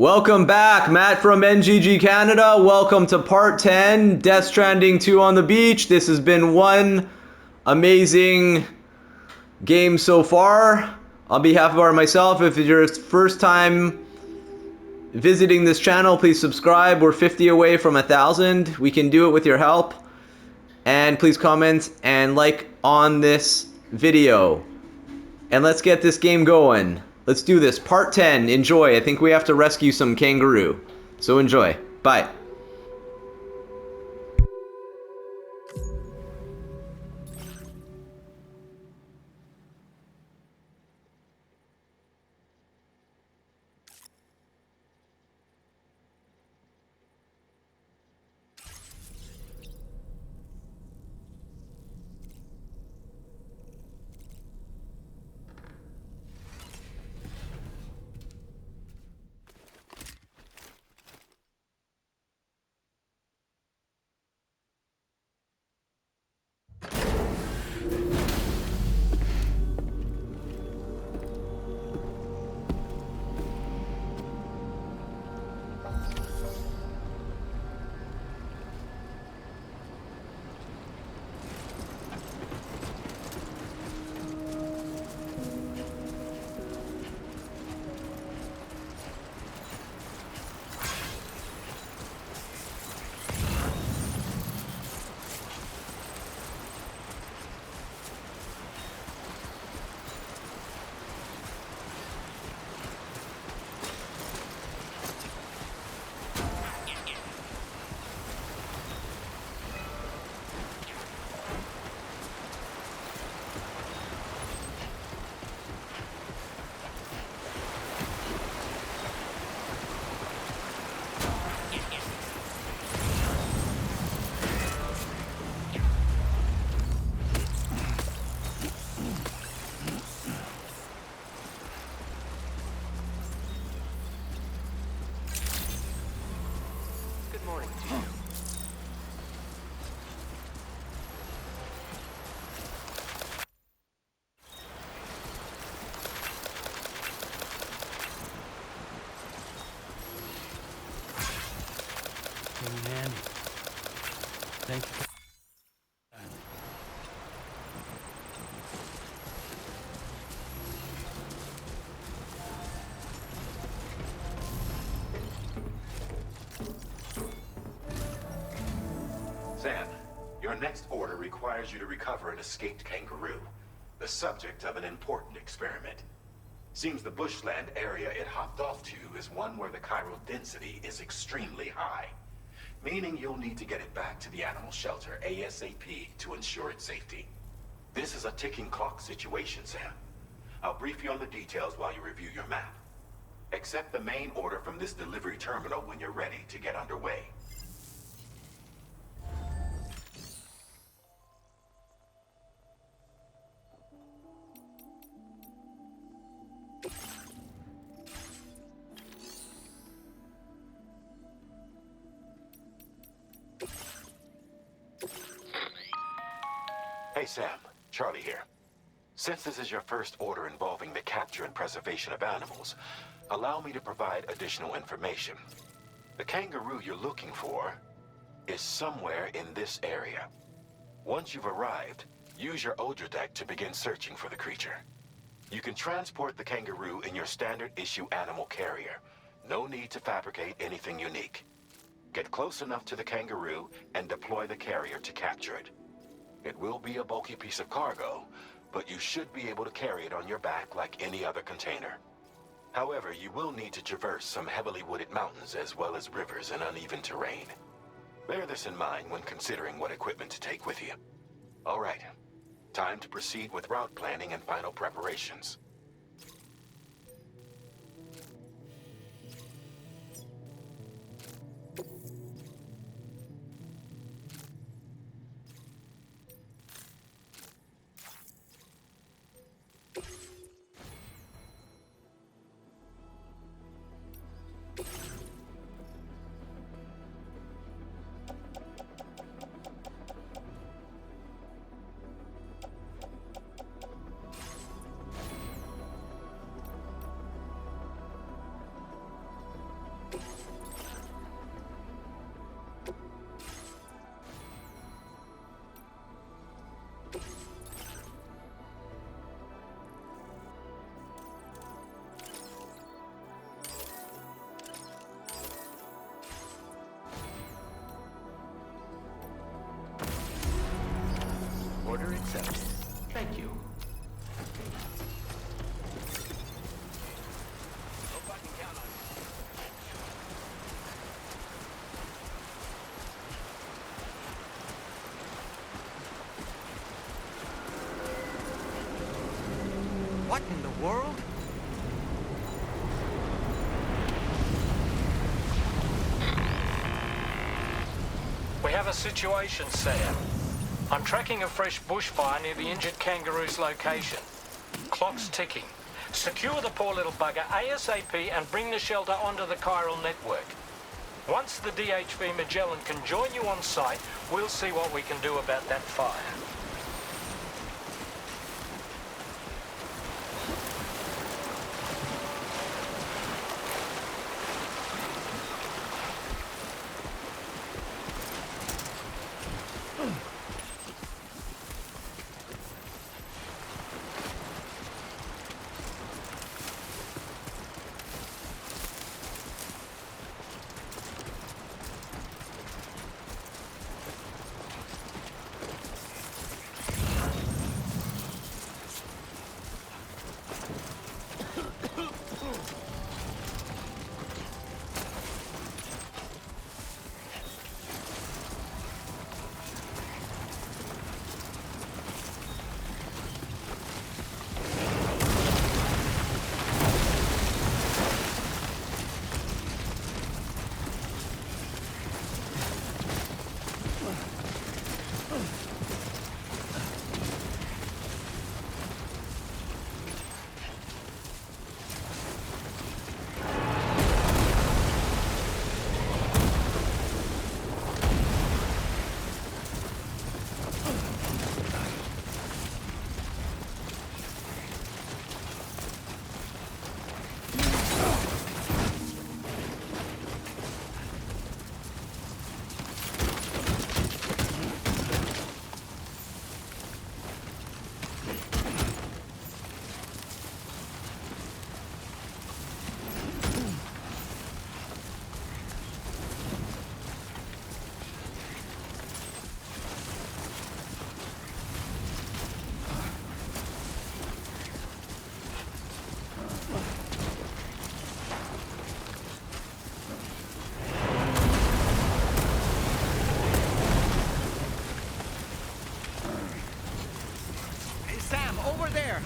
Welcome back, Matt from NGG Canada. Welcome to part 10, Death Stranding 2 on the beach. This has been one amazing game so far. On behalf of myself, if it's your first time visiting this channel, please subscribe. We're 50 away from 1,000. We can do it with your help. And please comment and like on this video. And let's get this game going. Let's do this. Part 10. Enjoy. I think we have to rescue some kangaroo. So enjoy. Bye. Man, thank you. Sam, your next order requires you to recover an escaped kangaroo, the subject of an important experiment. Seems the bushland area it hopped off to is one where the chiral density is extremely high. Meaning you'll need to get it back to the animal shelter ASAP to ensure its safety. This is a ticking clock situation, Sam. I'll brief you on the details while you review your map. Accept the main order from this delivery terminal when you're ready to get underway. Hey Sam, Charlie here. Since this is your first order involving the capture and preservation of animals, allow me to provide additional information. The kangaroo you're looking for is somewhere in this area. Once you've arrived, use your Odra deck to begin searching for the creature. You can transport the kangaroo in your standard issue animal carrier. No need to fabricate anything unique. Get close enough to the kangaroo and deploy the carrier to capture it. It will be a bulky piece of cargo, but you should be able to carry it on your back like any other container. However, you will need to traverse some heavily wooded mountains as well as rivers and uneven terrain. Bear this in mind when considering what equipment to take with you. All right, time to proceed with route planning and final preparations. have a situation, Sam. I'm tracking a fresh bushfire near the injured kangaroo's location. Clock's ticking. Secure the poor little bugger ASAP and bring the shelter onto the chiral network. Once the DHV Magellan can join you on site, we'll see what we can do about that fire.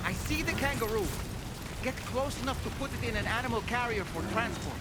I see the kangaroo. Get close enough to put it in an animal carrier for transport.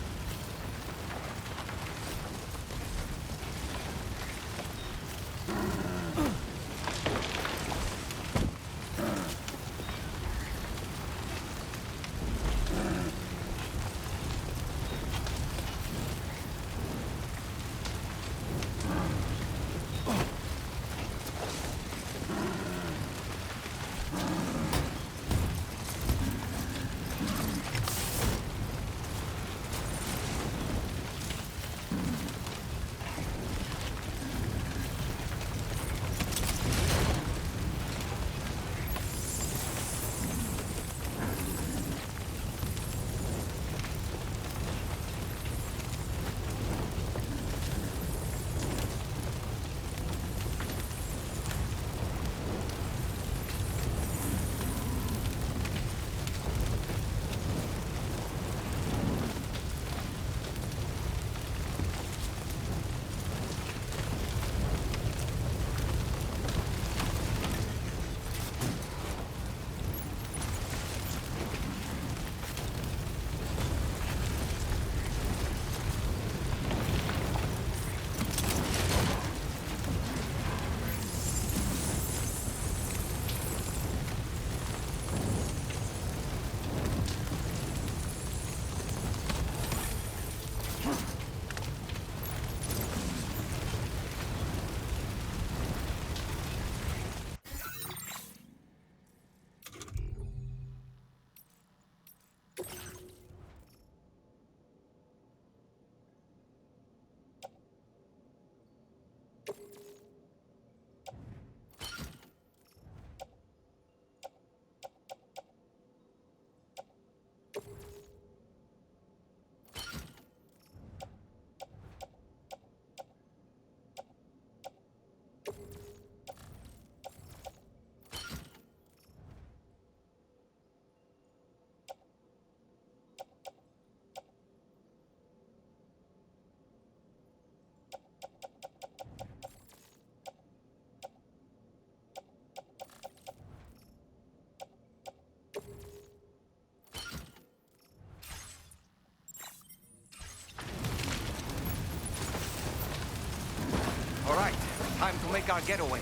Time to make our getaway.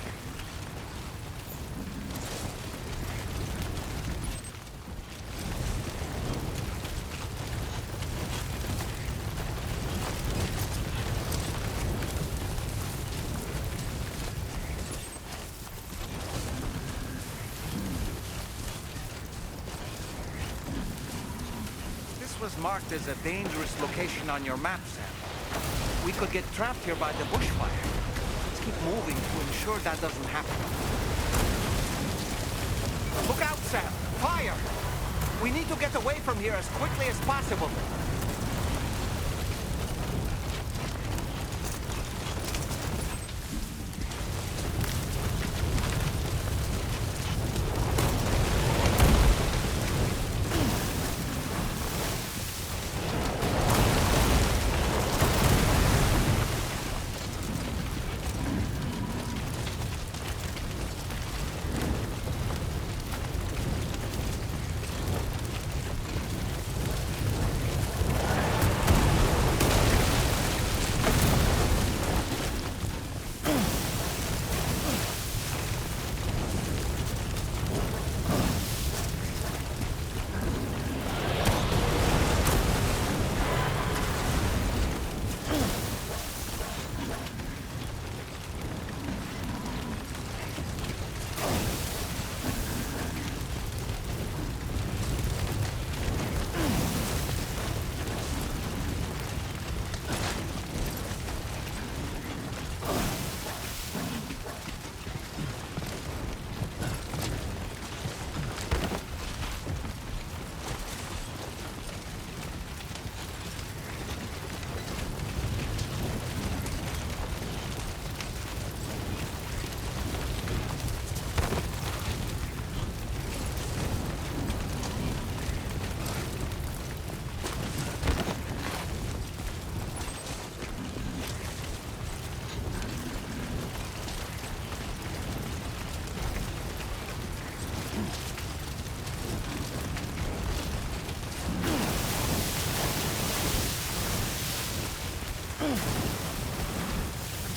This was marked as a dangerous location on your map, Sam. We could get trapped here by the bushfire. Let's keep moving to ensure that doesn't happen. Look out, Sam! Fire! We need to get away from here as quickly as possible.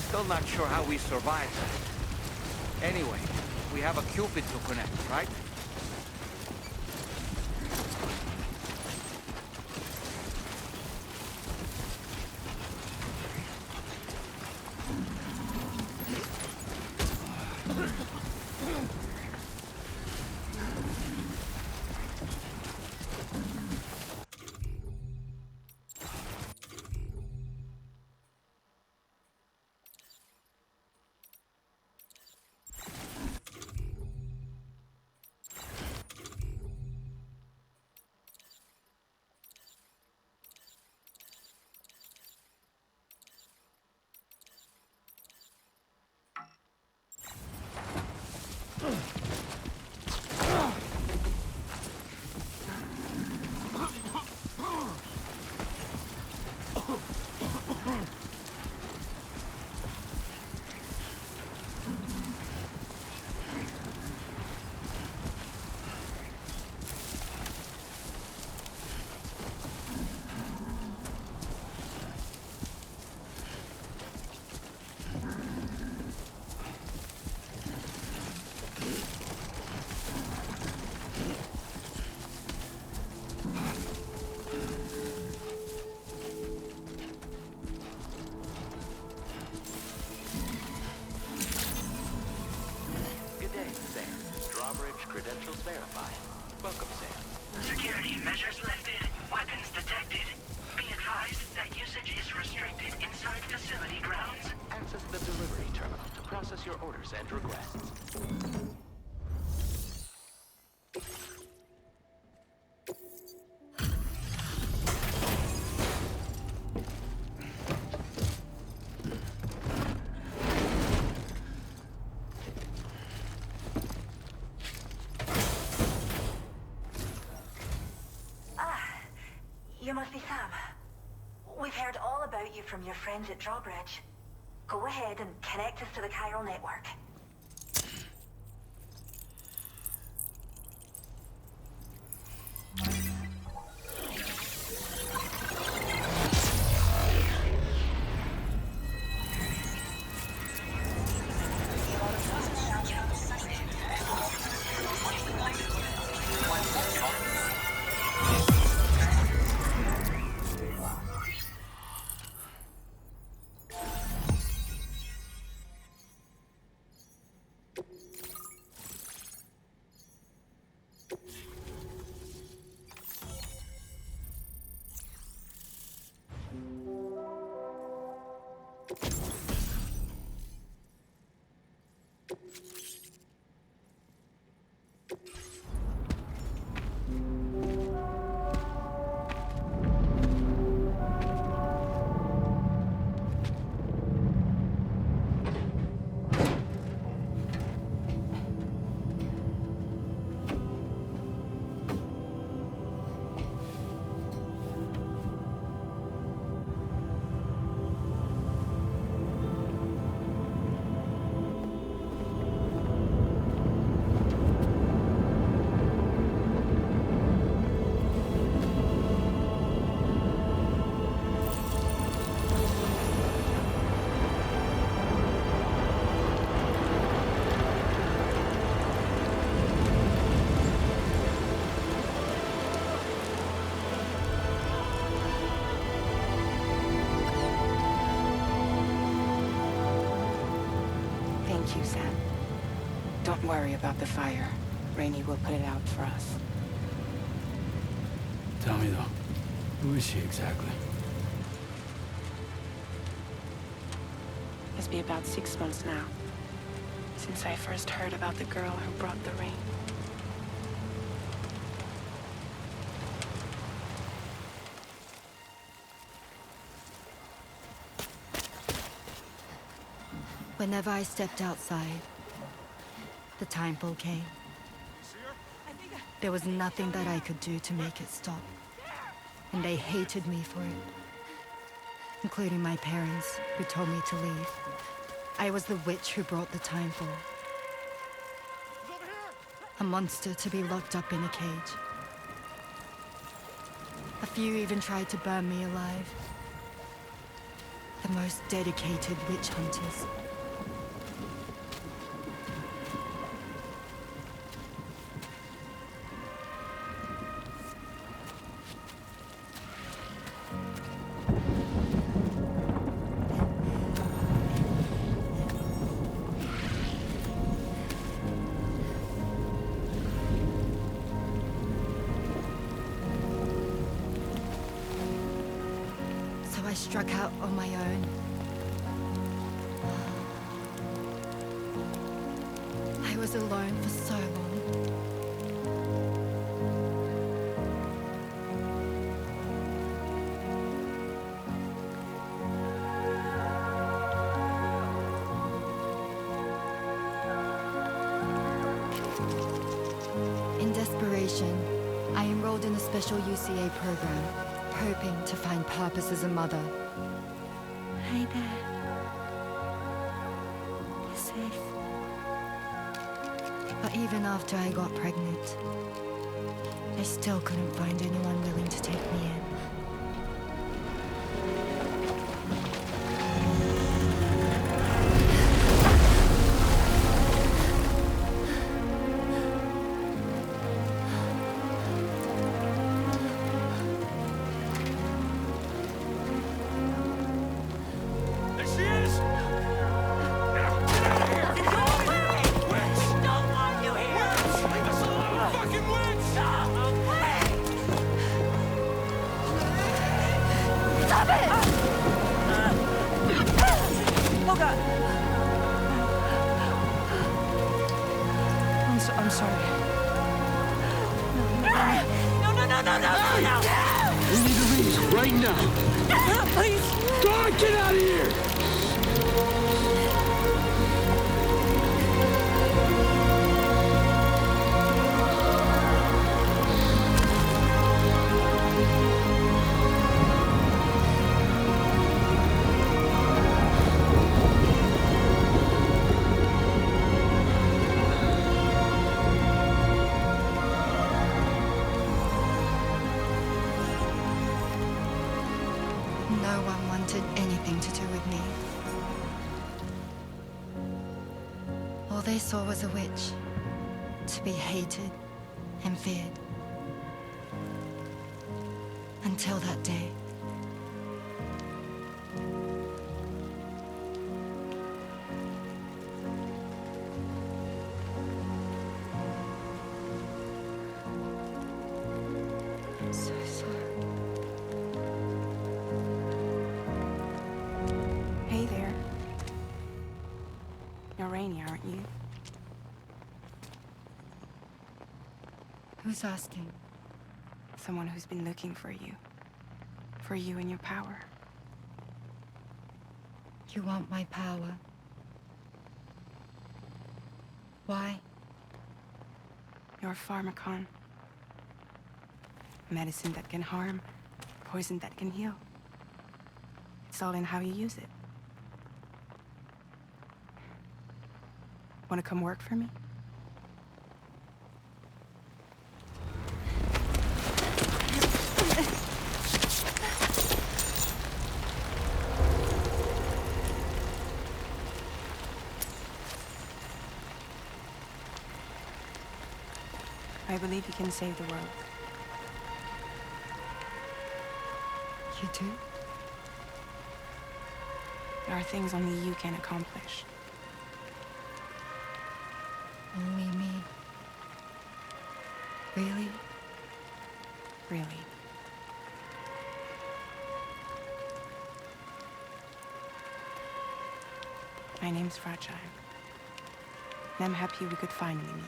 Still not sure how we survived that. Anyway, we have a Cupid to connect, right? Credentials verified. Welcome, Sam. Security measures lifted. Weapons detected. Be advised that usage is restricted inside facility grounds. Access the delivery terminal to process your orders and requests. You must be Sam. We've heard all about you from your friends at Drawbridge. Go ahead and connect us to the chiral network. Thank you, Sam. Don't worry about the fire. Rainey will put it out for us. Tell me though, who is she exactly? It's been about 6 months now, since I first heard about the girl who brought the rain. Whenever I stepped outside, the timefall came. There was nothing that I could do to make it stop. And they hated me for it. Including my parents, who told me to leave. I was the witch who brought the timefall. A monster to be locked up in a cage. A few even tried to burn me alive. The most dedicated witch hunters. I struck out on my own. I was alone for so long. In desperation, I enrolled in a special UCA program, hoping to find purpose as a mother. Hi there. You're safe. But even after I got pregnant, I still couldn't find anyone willing to take me in. I'm sorry. No! We need to leave right now. Please. God, get out of here! No one wanted anything to do with me. All they saw was a witch, to be hated and feared. Until that day. I'm so sorry. Hey there. Rainey, aren't you? Who's asking? Someone who's been looking for you. For you and your power. You want my power? Why? You're a pharmacon. Medicine that can harm, poison that can heal. It's all in how you use it. Want to come work for me? I believe you can save the world. You do? There are things only you can accomplish. Only me. Really? Really. My name's Fragile. And I'm happy we could finally meet.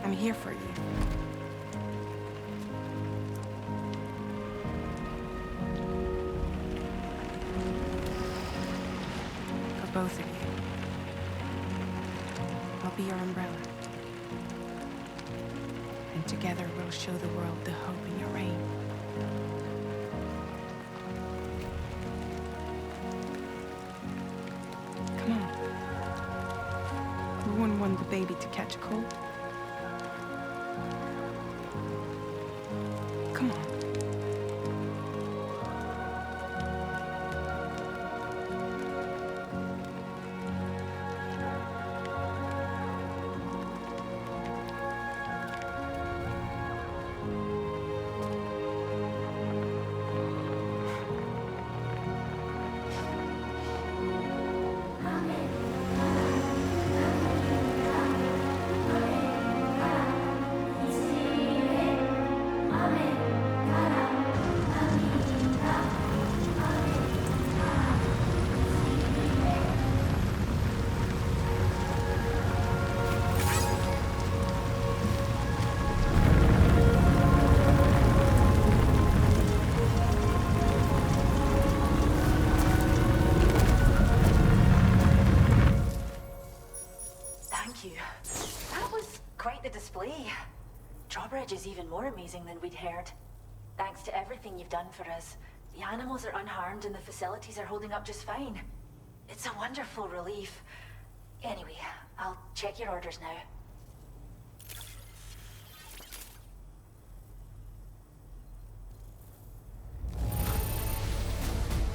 I'm here for you. For both of you. I'll be your umbrella. And together we'll show the world the hope in your reign. Come on. We wouldn't want the baby to catch a cold. Come on. Drawbridge is even more amazing than we'd heard. Thanks to everything you've done for us, the animals are unharmed and the facilities are holding up just fine. It's a wonderful relief. Anyway, I'll check your orders now.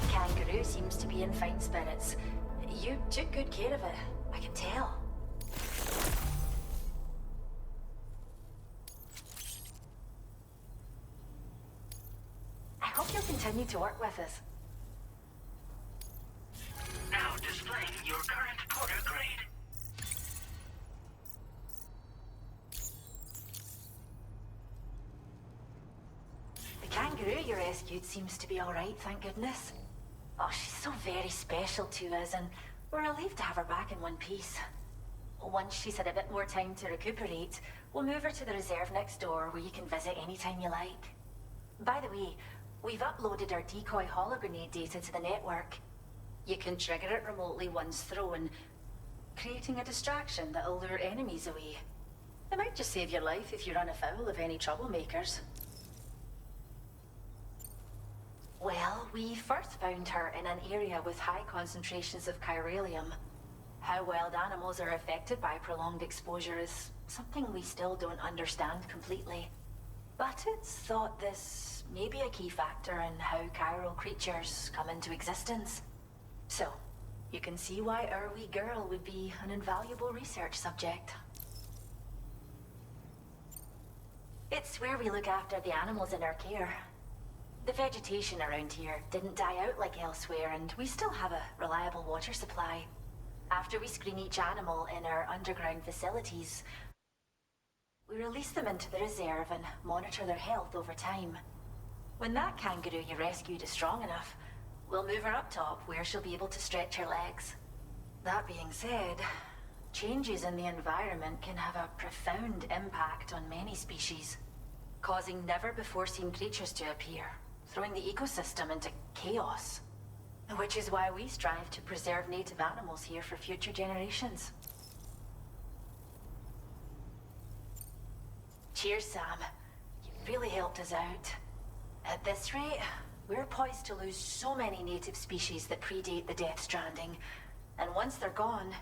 Kangaroo seems to be in fine spirits. You took good care of it, I can tell. I hope you'll continue to work with us. Now displaying your current porter grade. The kangaroo you rescued seems to be alright, thank goodness. Oh, she's so very special to us, and we're relieved to have her back in one piece. Once she's had a bit more time to recuperate, we'll move her to the reserve next door where you can visit anytime you like. By the way, we've uploaded our decoy hologrenade data to the network. You can trigger it remotely once thrown, creating a distraction that'll lure enemies away. It might just save your life if you run afoul of any troublemakers. Well, we first found her in an area with high concentrations of chiralium. How wild animals are affected by prolonged exposure is something we still don't understand completely. But it's thought this may be a key factor in how chiral creatures come into existence. So, you can see why our wee girl would be an invaluable research subject. It's where we look after the animals in our care. The vegetation around here didn't die out like elsewhere, and we still have a reliable water supply. After we screen each animal in our underground facilities, We release them into the reserve and monitor their health over time. When that kangaroo you rescued is strong enough, we'll move her up top where she'll be able to stretch her legs. That being said, changes in the environment can have a profound impact on many species, causing never-before-seen creatures to appear, throwing the ecosystem into chaos. Which is why we strive to preserve native animals here for future generations. Cheers, Sam. You've really helped us out. At this rate, we're poised to lose so many native species that predate the Death Stranding, and once they're gone,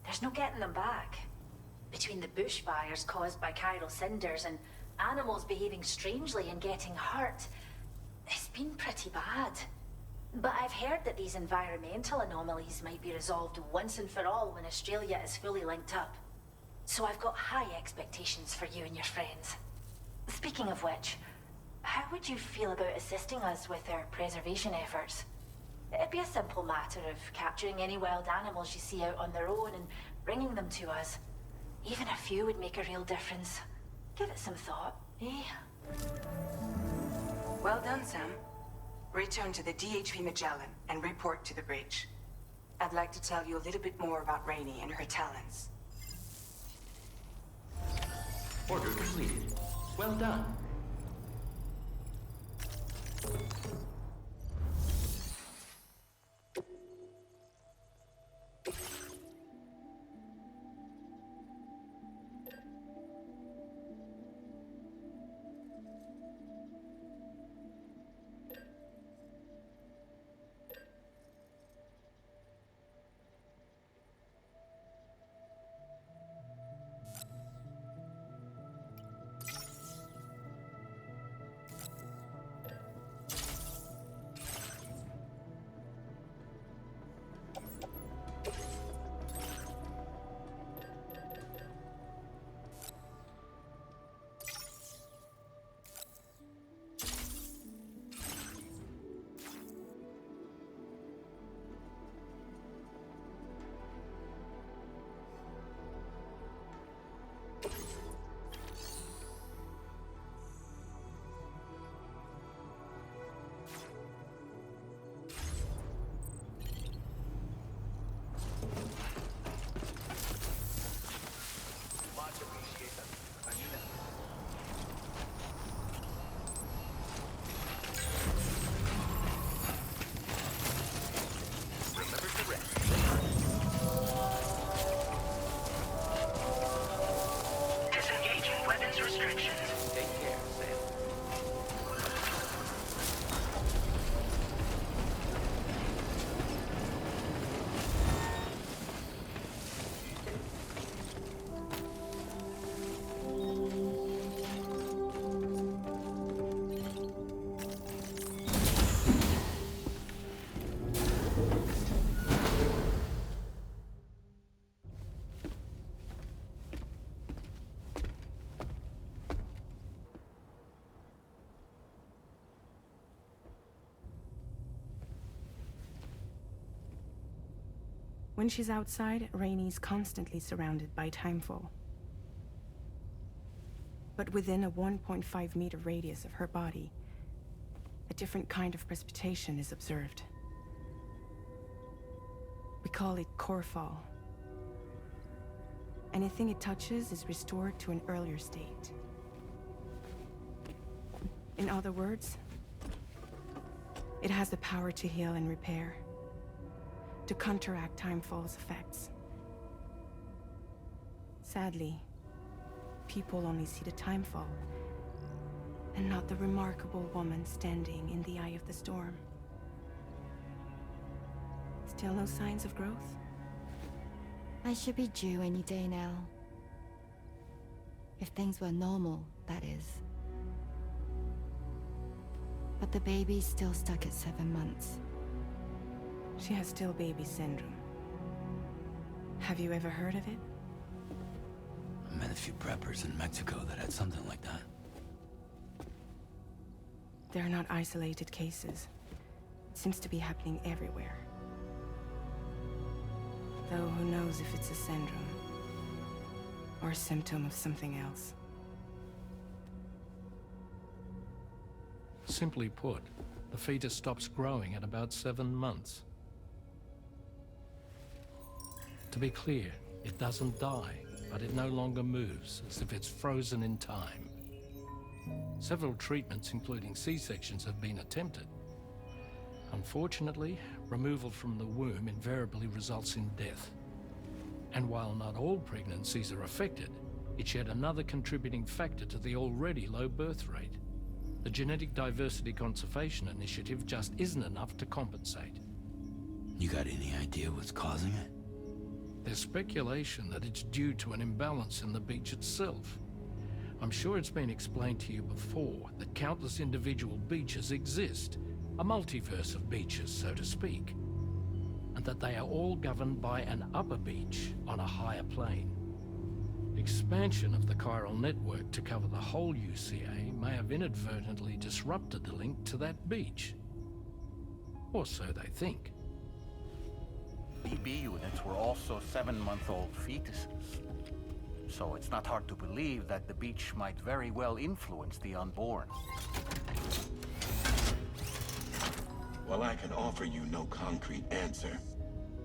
there's no getting them back. Between the bushfires caused by chiral cinders and animals behaving strangely and getting hurt, it's been pretty bad. But I've heard that these environmental anomalies might be resolved once and for all when Australia is fully linked up. So I've got high expectations for you and your friends. Speaking of which, how would you feel about assisting us with our preservation efforts? It'd be a simple matter of capturing any wild animals you see out on their own and bringing them to us. Even a few would make a real difference. Give it some thought, eh? Well done, Sam. Return to the DHV Magellan and report to the bridge. I'd like to tell you a little bit more about Rainey and her talents. Order completed. Well done. Disengaging weapons restrictions. Take care, Sam. When she's outside, Rainey's constantly surrounded by timefall. But within a 1.5-meter radius of her body, a different kind of precipitation is observed. We call it core fall. Anything it touches is restored to an earlier state. In other words, it has the power to heal and repair, to counteract timefall's effects. Sadly, people only see the timefall, and not the remarkable woman standing in the eye of the storm. Still no signs of growth? I should be due any day now. If things were normal, that is. But the baby's still stuck at 7 months. She has still baby syndrome. Have you ever heard of it? I met a few preppers in Mexico that had something like that. They're not isolated cases. It seems to be happening everywhere. Though who knows if it's a syndrome or a symptom of something else. simply put, the fetus stops growing at about 7 months. To be clear, it doesn't die, but it no longer moves, as if it's frozen in time. Several treatments, including C-sections, have been attempted. Unfortunately, removal from the womb invariably results in death. And while not all pregnancies are affected, it's yet another contributing factor to the already low birth rate. The Genetic Diversity Conservation Initiative just isn't enough to compensate. You got any idea what's causing it? There's speculation that it's due to an imbalance in the beach itself. I'm sure it's been explained to you before that countless individual beaches exist, a multiverse of beaches, so to speak, and that they are all governed by an upper beach on a higher plane. Expansion of the chiral network to cover the whole UCA may have inadvertently disrupted the link to that beach. Or so they think. BB units were also 7-month-old fetuses. So it's not hard to believe that the beach might very well influence the unborn. While I can offer you no concrete answer,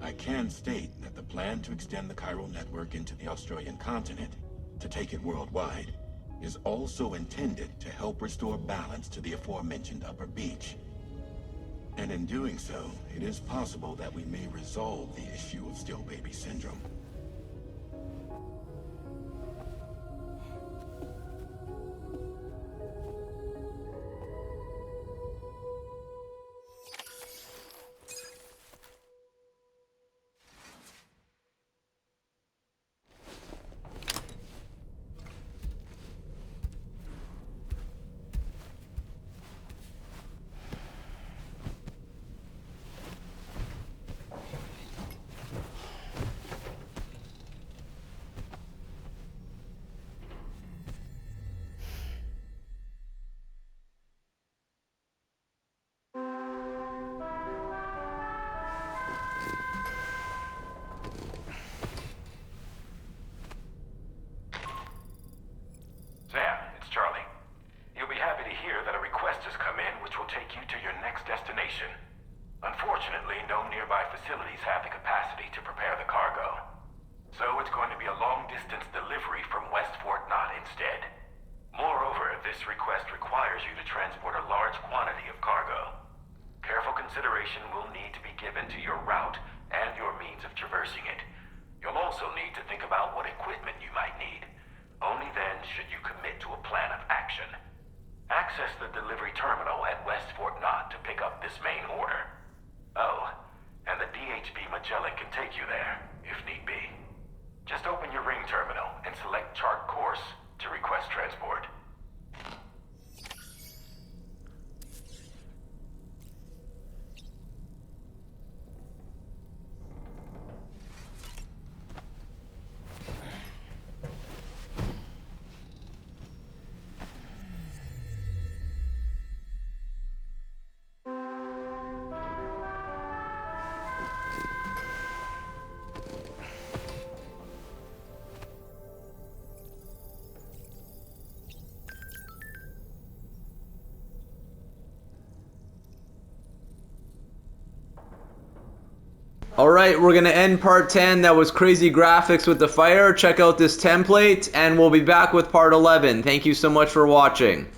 I can state that the plan to extend the chiral network into the Australian continent, to take it worldwide, is also intended to help restore balance to the aforementioned upper beach. And in doing so, it is possible that we may resolve the issue of still baby syndrome. Unfortunately, no nearby facilities have the capacity to prepare the cargo. So it's going to be a long-distance delivery from West Fort Knott instead. Moreover, this request requires you to transport a large quantity of cargo. Careful consideration will need to be given to your route and your means of traversing it. You'll also need to think about what equipment you might need. Only then should you commit to a plan of action. Access the delivery terminal at West Fort Knott to pick up this main order. Oh, and the DHB Magellan can take you there, if need be. Just open your ring terminal and select chart course to request transport. Alright, we're going to end part 10. That was crazy graphics with the fire. Check out this template, and we'll be back with part 11. Thank you so much for watching.